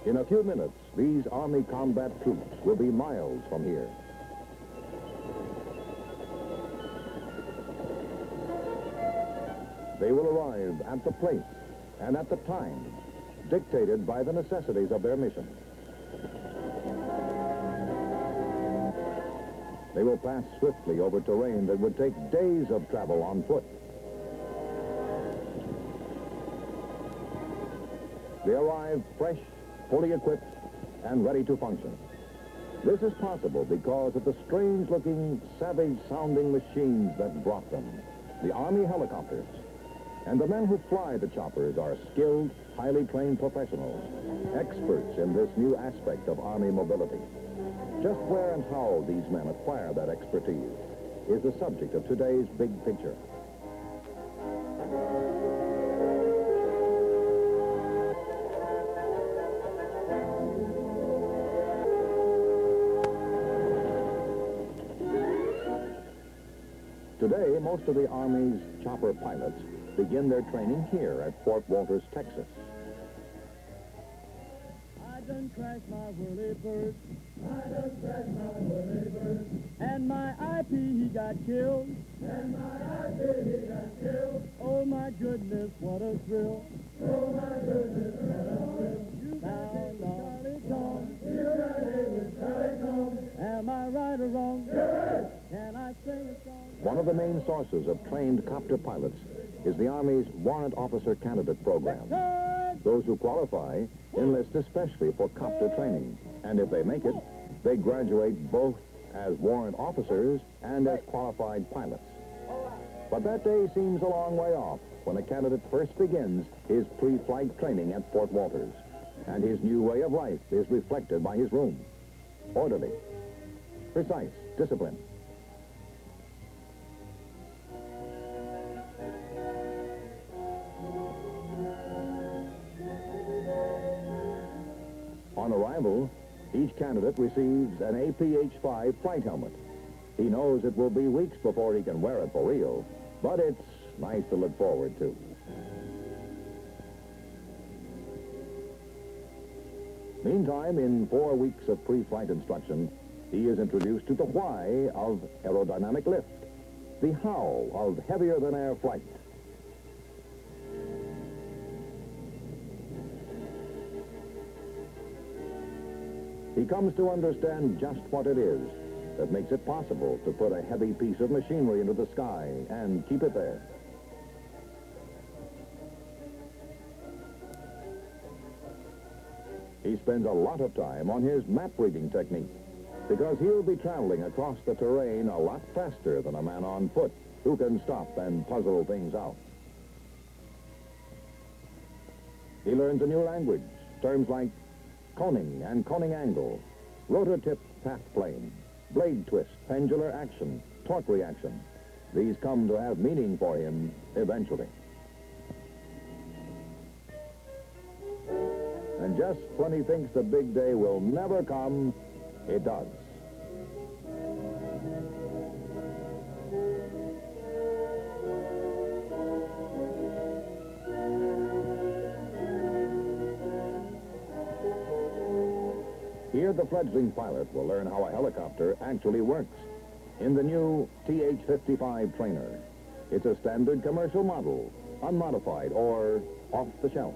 In a few minutes, these Army combat troops will be miles from here. They will arrive at the place and at the time dictated by the necessities of their mission. They will pass swiftly over terrain that would take days of travel on foot. They arrive fresh, fully equipped, and ready to function. This is possible because of the strange-looking, savage-sounding machines that brought them, the Army helicopters. And the men who fly the choppers are skilled, highly trained professionals, experts in this new aspect of Army mobility. Just where and how these men acquire that expertise is the subject of today's Big Picture. Today, most of the Army's chopper pilots begin their training here at Fort Walters, Texas. I done crashed my whirlybird. I done crashed my whirlybird. And my IP, he got killed. And my IP, he got killed. Oh, my goodness, what a thrill. Oh, my goodness, what a thrill. You sound Charlie Tom. You're ready with Charlie Tom. Am I right or wrong? You're right. Can I sing a song? One of the main sources of trained copter pilots is the Army's Warrant Officer Candidate Program. Those who qualify enlist especially for copter training, and if they make it, they graduate both as warrant officers and as qualified pilots. But that day seems a long way off when a candidate first begins his pre-flight training at Fort Walters, and his new way of life is reflected by his room. Orderly, precise, disciplined. On arrival, each candidate receives an APH-5 flight helmet. He knows it will be weeks before he can wear it for real, but it's nice to look forward to. Meantime, in 4 weeks of pre-flight instruction, he is introduced to the why of aerodynamic lift, the how of heavier-than-air flight. He comes to understand just what it is that makes it possible to put a heavy piece of machinery into the sky and keep it there. He spends a lot of time on his map reading technique because he'll be traveling across the terrain a lot faster than a man on foot who can stop and puzzle things out. He learns a new language, terms like coning and coning angle, rotor tip path plane, blade twist, pendular action, torque reaction. These come to have meaning for him eventually. And just when he thinks the big day will never come, it does. Here, the fledgling pilot will learn how a helicopter actually works in the new TH-55 trainer. It's a standard commercial model, unmodified or off the shelf.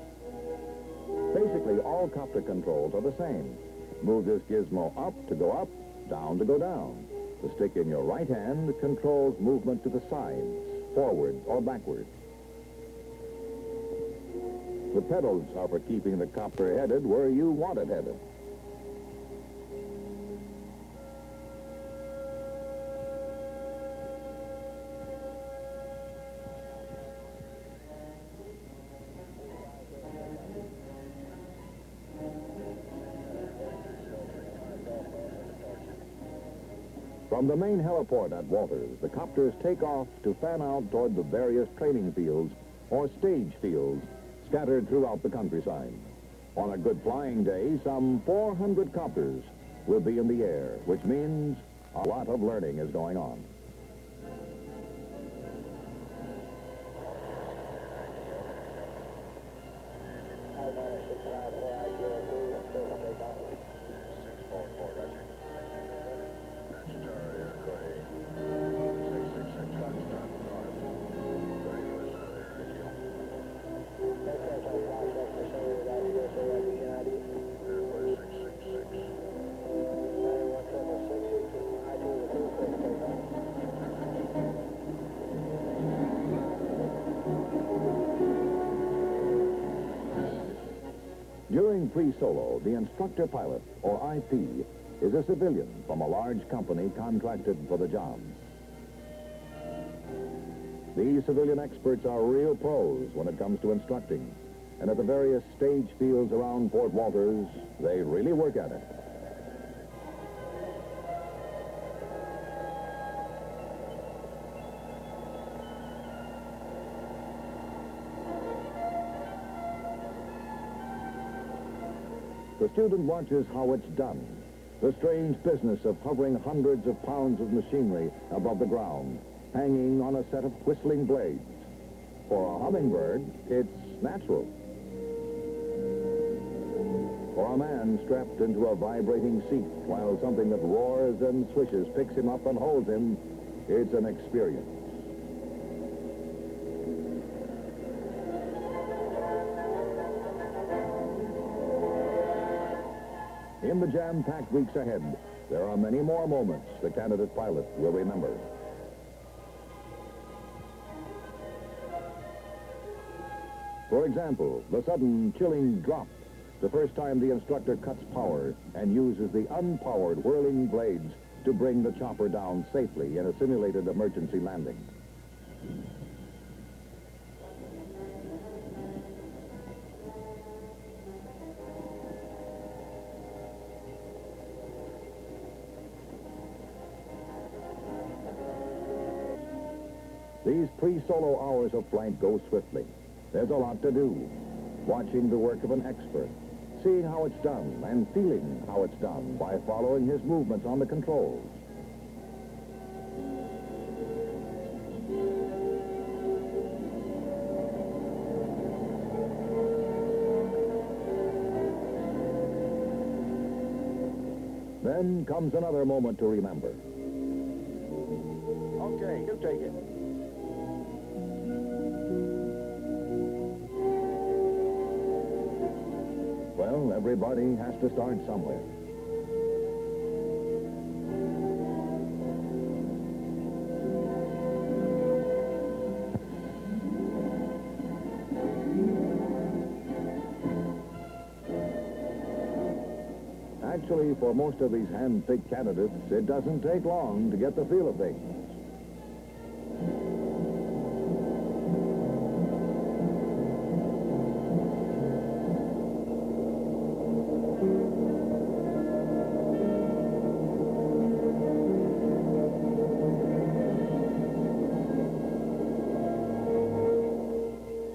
Basically, all copter controls are the same. Move this gizmo up to go up, down to go down. The stick in your right hand controls movement to the sides, forward or backward. The pedals are for keeping the copter headed where you want it headed. From the main heliport at Walters, the copters take off to fan out toward the various training fields or stage fields scattered throughout the countryside. On a good flying day, some 400 copters will be in the air, which means a lot of learning is going on. During pre-solo, the instructor pilot, or IP, is a civilian from a large company contracted for the job. These civilian experts are real pros when it comes to instructing, and at the various stage fields around Fort Walters, they really work at it. The student watches how it's done, the strange business of hovering hundreds of pounds of machinery above the ground, hanging on a set of whistling blades. For a hummingbird, it's natural. For a man strapped into a vibrating seat while something that roars and swishes picks him up and holds him, it's an experience. In the jam-packed weeks ahead, there are many more moments the candidate pilot will remember. For example, the sudden chilling drop, the first time the instructor cuts power and uses the unpowered whirling blades to bring the chopper down safely in a simulated emergency landing. These pre-solo hours of flight go swiftly. There's a lot to do. Watching the work of an expert, seeing how it's done, and feeling how it's done by following his movements on the controls. Then comes another moment to remember. Okay, you take it. Well, everybody has to start somewhere. Actually, for most of these hand-picked candidates, it doesn't take long to get the feel of things.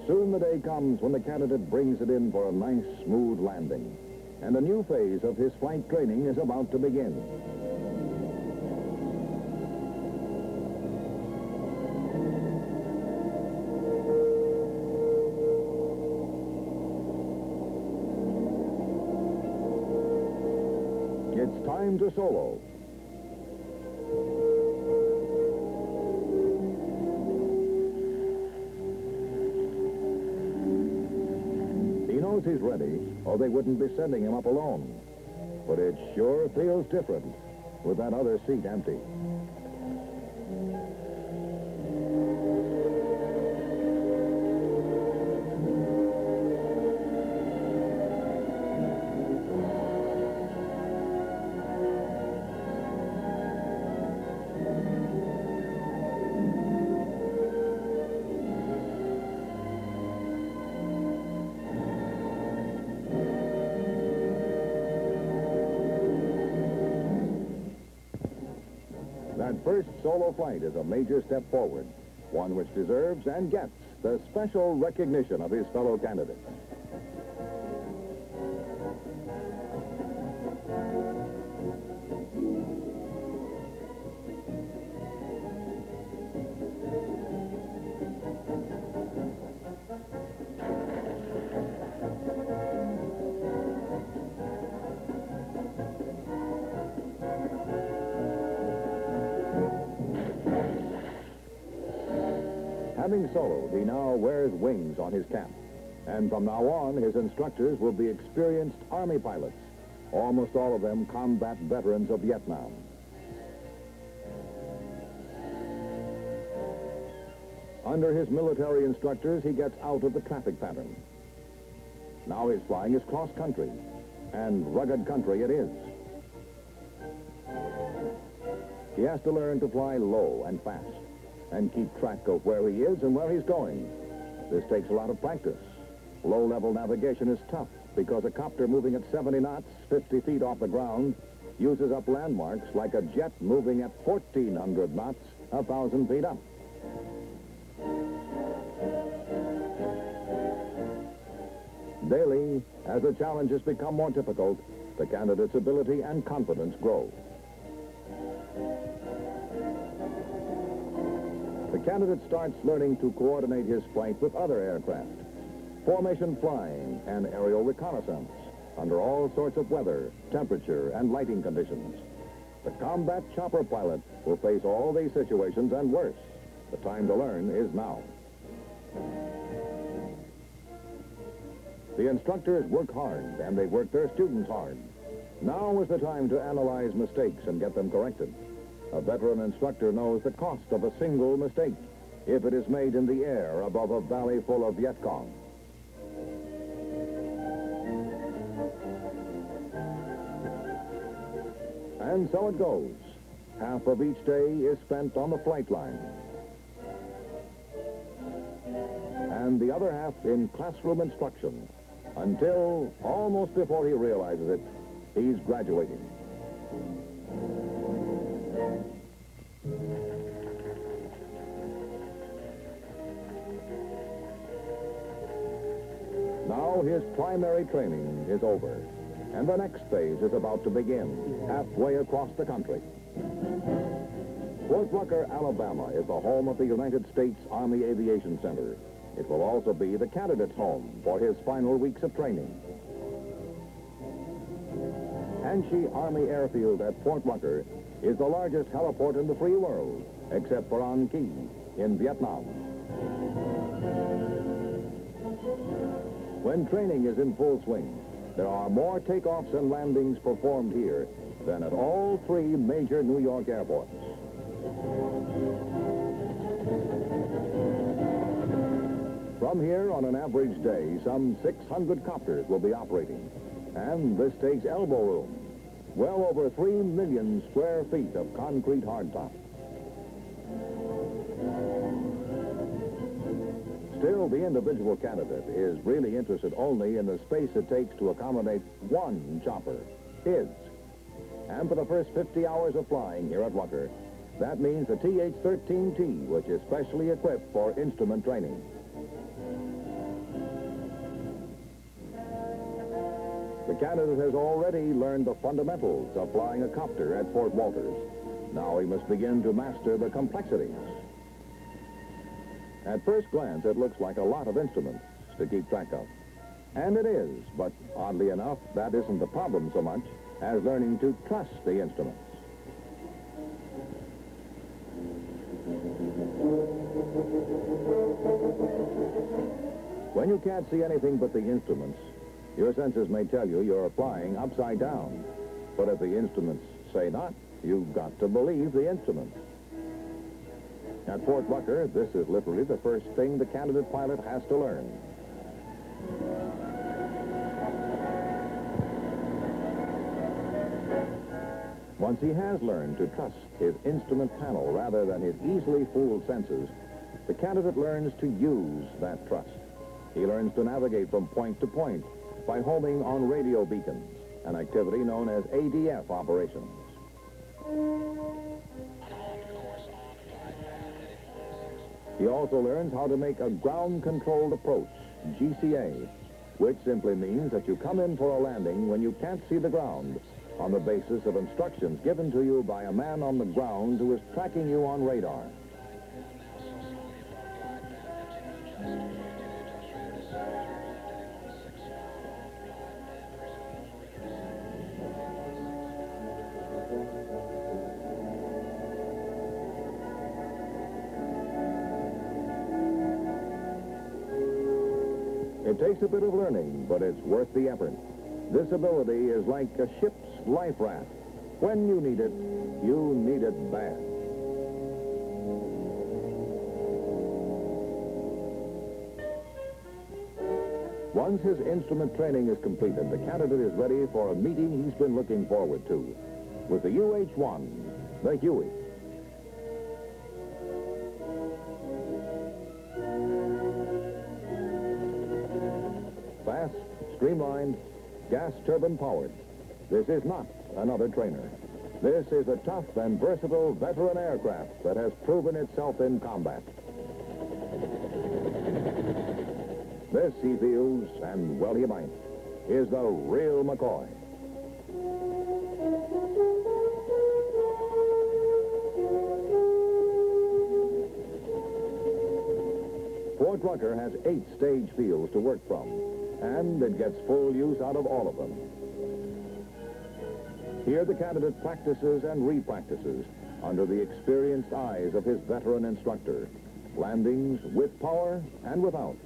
Soon the day comes when the candidate brings it in for a nice, smooth landing. And a new phase of his flight training is about to begin. It's time to solo. He's ready, or they wouldn't be sending him up alone. But it sure feels different with that other seat empty. That first solo flight is a major step forward, one which deserves and gets the special recognition of his fellow candidates. Having soloed, he now wears wings on his cap. And from now on, his instructors will be experienced Army pilots, almost all of them combat veterans of Vietnam. Under his military instructors, he gets out of the traffic pattern. Now his flying is cross-country, and rugged country it is. He has to learn to fly low and fast, and keep track of where he is and where he's going. This takes a lot of practice. Low-level navigation is tough because a copter moving at 70 knots, 50 feet off the ground, uses up landmarks like a jet moving at 1,400 knots, 1,000 feet up. Daily, as the challenges become more difficult, the candidate's ability and confidence grow. The candidate starts learning to coordinate his flight with other aircraft, formation flying and aerial reconnaissance under all sorts of weather, temperature, and lighting conditions. The combat chopper pilot will face all these situations and worse. The time to learn is now. The instructors work hard, and they work their students hard. Now is the time to analyze mistakes and get them corrected. A veteran instructor knows the cost of a single mistake if it is made in the air above a valley full of Viet Cong. And so it goes. Half of each day is spent on the flight line, and the other half in classroom instruction, until, almost before he realizes it, he's graduating. Now his primary training is over, and the next phase is about to begin, halfway across the country. Fort Rucker, Alabama is the home of the United States Army Aviation Center. It will also be the candidate's home for his final weeks of training. Anchi Army Airfield at Fort Rucker is the largest heliport in the free world, except for An Key in Vietnam. When training is in full swing, there are more takeoffs and landings performed here than at all three major New York airports. From here, on an average day, some 600 copters will be operating. And this takes elbow room. Well over 3 million square feet of concrete hardtop. Still, the individual candidate is really interested only in the space it takes to accommodate one chopper, his. And for the first 50 hours of flying here at Rucker, that means the TH-13T, which is specially equipped for instrument training. The candidate has already learned the fundamentals of flying a copter at Fort Walters. Now he must begin to master the complexities. At first glance, it looks like a lot of instruments to keep track of. And it is, but oddly enough, that isn't the problem so much as learning to trust the instruments. When you can't see anything but the instruments, your senses may tell you you're flying upside down. But if the instruments say not, you've got to believe the instruments. At Fort Rucker, this is literally the first thing the candidate pilot has to learn. Once he has learned to trust his instrument panel rather than his easily fooled senses, the candidate learns to use that trust. He learns to navigate from point to point by homing on radio beacons, an activity known as ADF operations. He also learns how to make a ground-controlled approach, GCA, which simply means that you come in for a landing when you can't see the ground on the basis of instructions given to you by a man on the ground who is tracking you on radar. It takes a bit of learning, but it's worth the effort. This ability is like a ship's life raft. When you need it bad. Once his instrument training is completed, the candidate is ready for a meeting he's been looking forward to with the UH-1, the Huey. Fast, streamlined, gas turbine powered. This is not another trainer. This is a tough and versatile veteran aircraft that has proven itself in combat. This, he feels, and well he might, is the real McCoy. Fort Rucker has 8 stage fields to work from, and it gets full use out of all of them. Here the candidate practices and re-practices under the experienced eyes of his veteran instructor. Landings with power and without.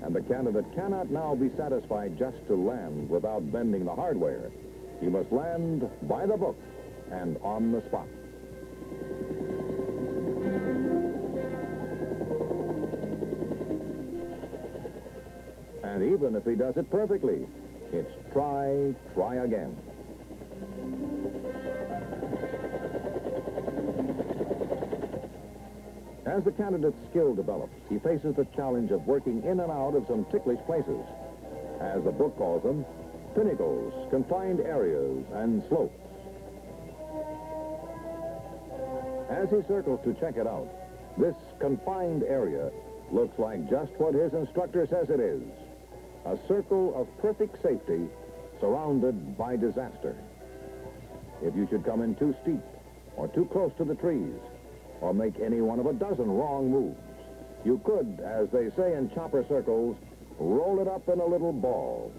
And the candidate cannot now be satisfied just to land without bending the hardware. He must land by the book and on the spot. And even if he does it perfectly, it's try again. As the candidate's skill develops, he faces the challenge of working in and out of some ticklish places. As the book calls them, pinnacles, confined areas, and slopes. As he circles to check it out, this confined area looks like just what his instructor says it is. A circle of perfect safety surrounded by disaster. If you should come in too steep or too close to the trees, or make any one of a dozen wrong moves, you could, as they say in chopper circles, roll it up in a little ball.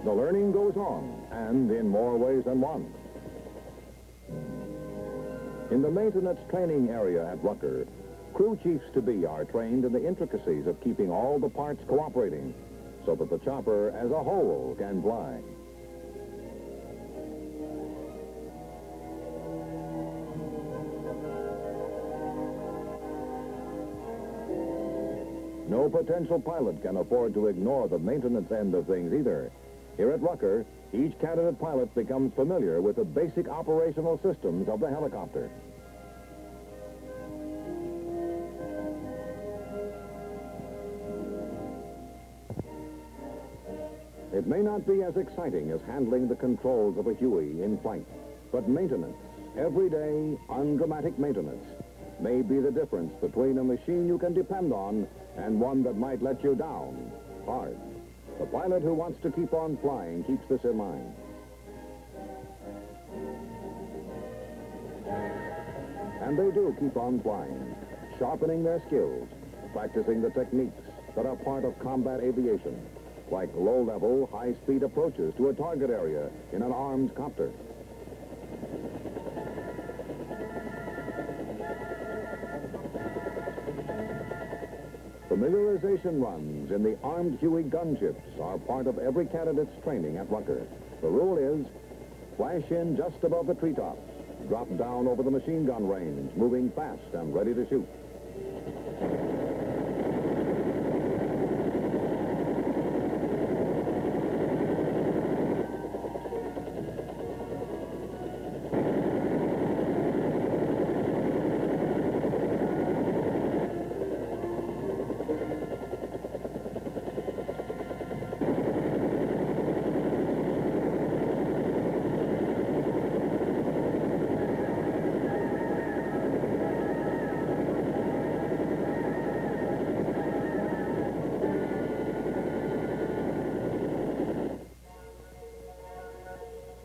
The learning goes on, and in more ways than one. In the maintenance training area at Rucker, crew chiefs-to-be are trained in the intricacies of keeping all the parts cooperating so that the chopper as a whole can fly. No potential pilot can afford to ignore the maintenance end of things either. Here at Rucker, each candidate pilot becomes familiar with the basic operational systems of the helicopter. It may not be as exciting as handling the controls of a Huey in flight, but maintenance, everyday, undramatic maintenance, may be the difference between a machine you can depend on and one that might let you down hard. The pilot who wants to keep on flying keeps this in mind. And they do keep on flying, sharpening their skills, practicing the techniques that are part of combat aviation, like low-level, high-speed approaches to a target area in an armed copter. Familiarization runs in the armed Huey gunships are part of every candidate's training at Rucker. The rule is, flash in just above the treetops, drop down over the machine gun range, moving fast and ready to shoot.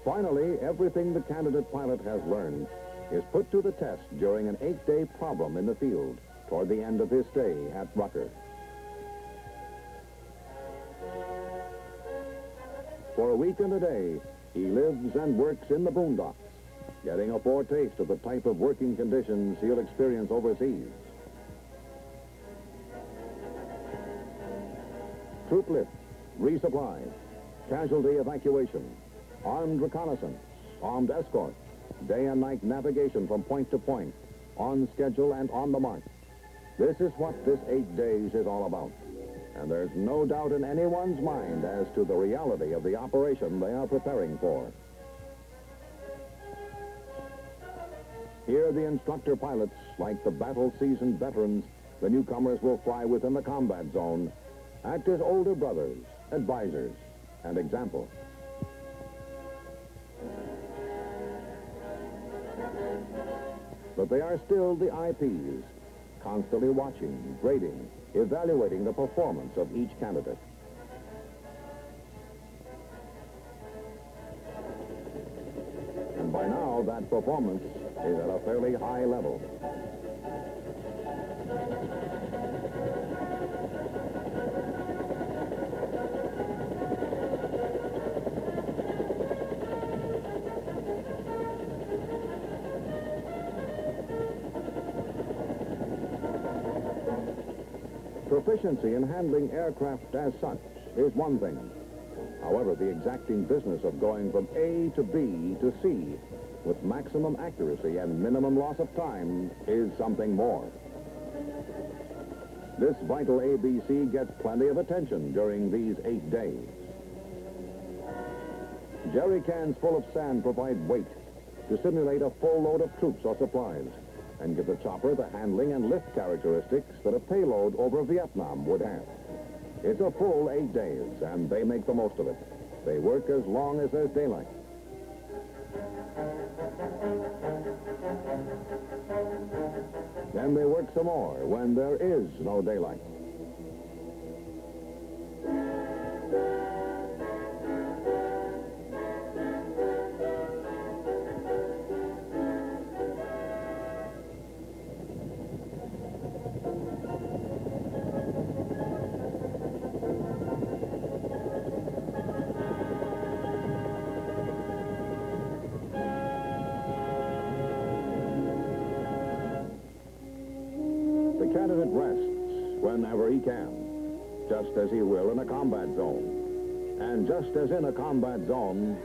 Finally, everything the candidate pilot has learned is put to the test during an 8-day problem in the field toward the end of his stay at Rucker. for a week and a day, he lives and works in the boondocks, getting a foretaste of the type of working conditions he'll experience overseas. Troop lift, resupply, casualty evacuation, armed reconnaissance, armed escort, day and night navigation from point to point, on schedule and on the mark. This is what this 8 days is all about. And there's no doubt in anyone's mind as to the reality of the operation they are preparing for. Here, the instructor pilots, like the battle-seasoned veterans the newcomers will fly within the combat zone, act as older brothers, advisors, and example. But they are still the IPs, constantly watching, grading, evaluating the performance of each candidate. And by now, that performance is at a fairly high level. Proficiency in handling aircraft as such is one thing. However, the exacting business of going from A to B to C with maximum accuracy and minimum loss of time is something more. This vital ABC gets plenty of attention during these 8 days. Jerry cans full of sand provide weight to simulate a full load of troops or supplies and give the chopper the handling and lift characteristics that a payload over Vietnam would have. It's a full 8 days, and they make the most of it. They work as long as there's daylight. Then they work some more when there is no daylight. The candidate rests whenever he can, just as he will in a combat zone. And just as in a combat zone,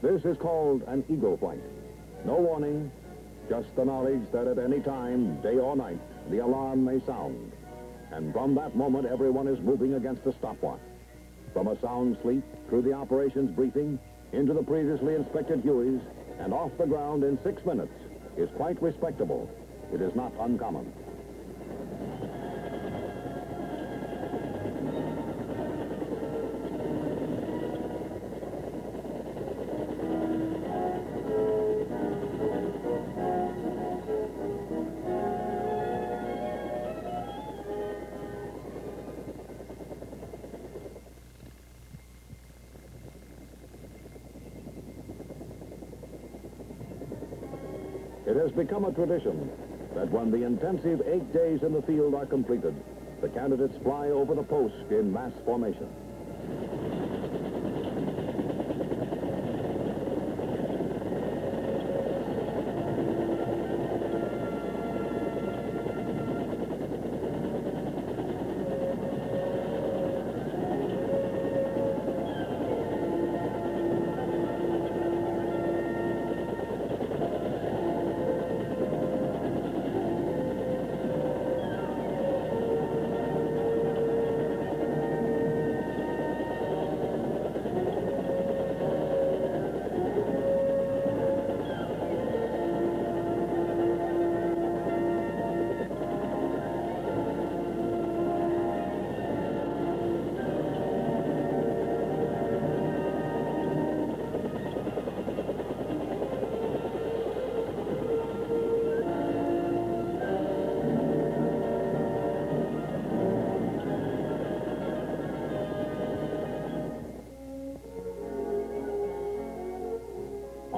this is called an eagle flight. No warning, just the knowledge that at any time, day or night, the alarm may sound. And from that moment, everyone is moving against a stopwatch. From a sound sleep, through the operations briefing, into the previously inspected Hueys, and off the ground in 6 minutes is quite respectable. It is not uncommon. It has become a tradition that when the intensive 8 days in the field are completed, the candidates fly over the post in mass formation.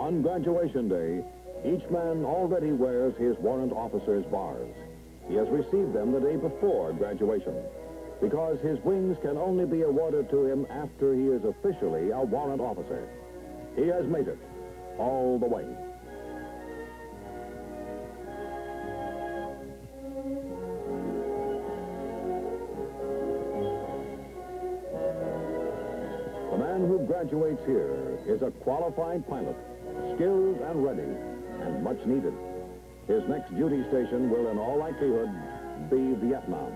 On graduation day, each man already wears his warrant officer's bars. He has received them the day before graduation, because his wings can only be awarded to him after he is officially a warrant officer. He has made it all the way. The man who graduates here is a qualified pilot, skilled and ready, and much needed. His next duty station will, in all likelihood, be Vietnam.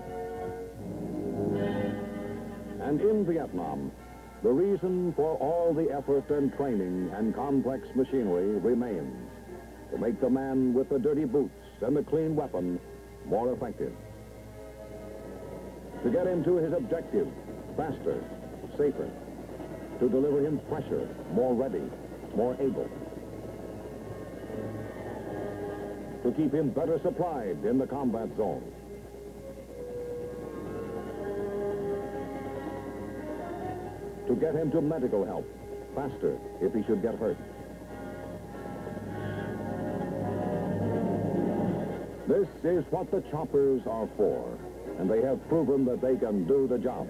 And in Vietnam, the reason for all the effort and training and complex machinery remains: to make the man with the dirty boots and the clean weapon more effective. To get him to his objective faster, safer. To deliver him fresher, more ready, more able. To keep him better supplied in the combat zone. To get him to medical help faster if he should get hurt. This is what the choppers are for, and they have proven that they can do the job.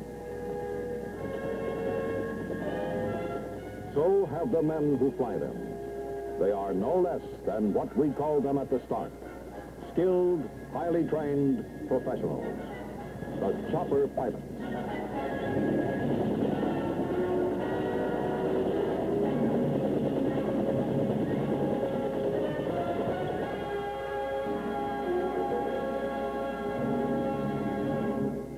So have the men who fly them. They are no less than what we called them at the start: skilled, highly trained professionals. The chopper pilots.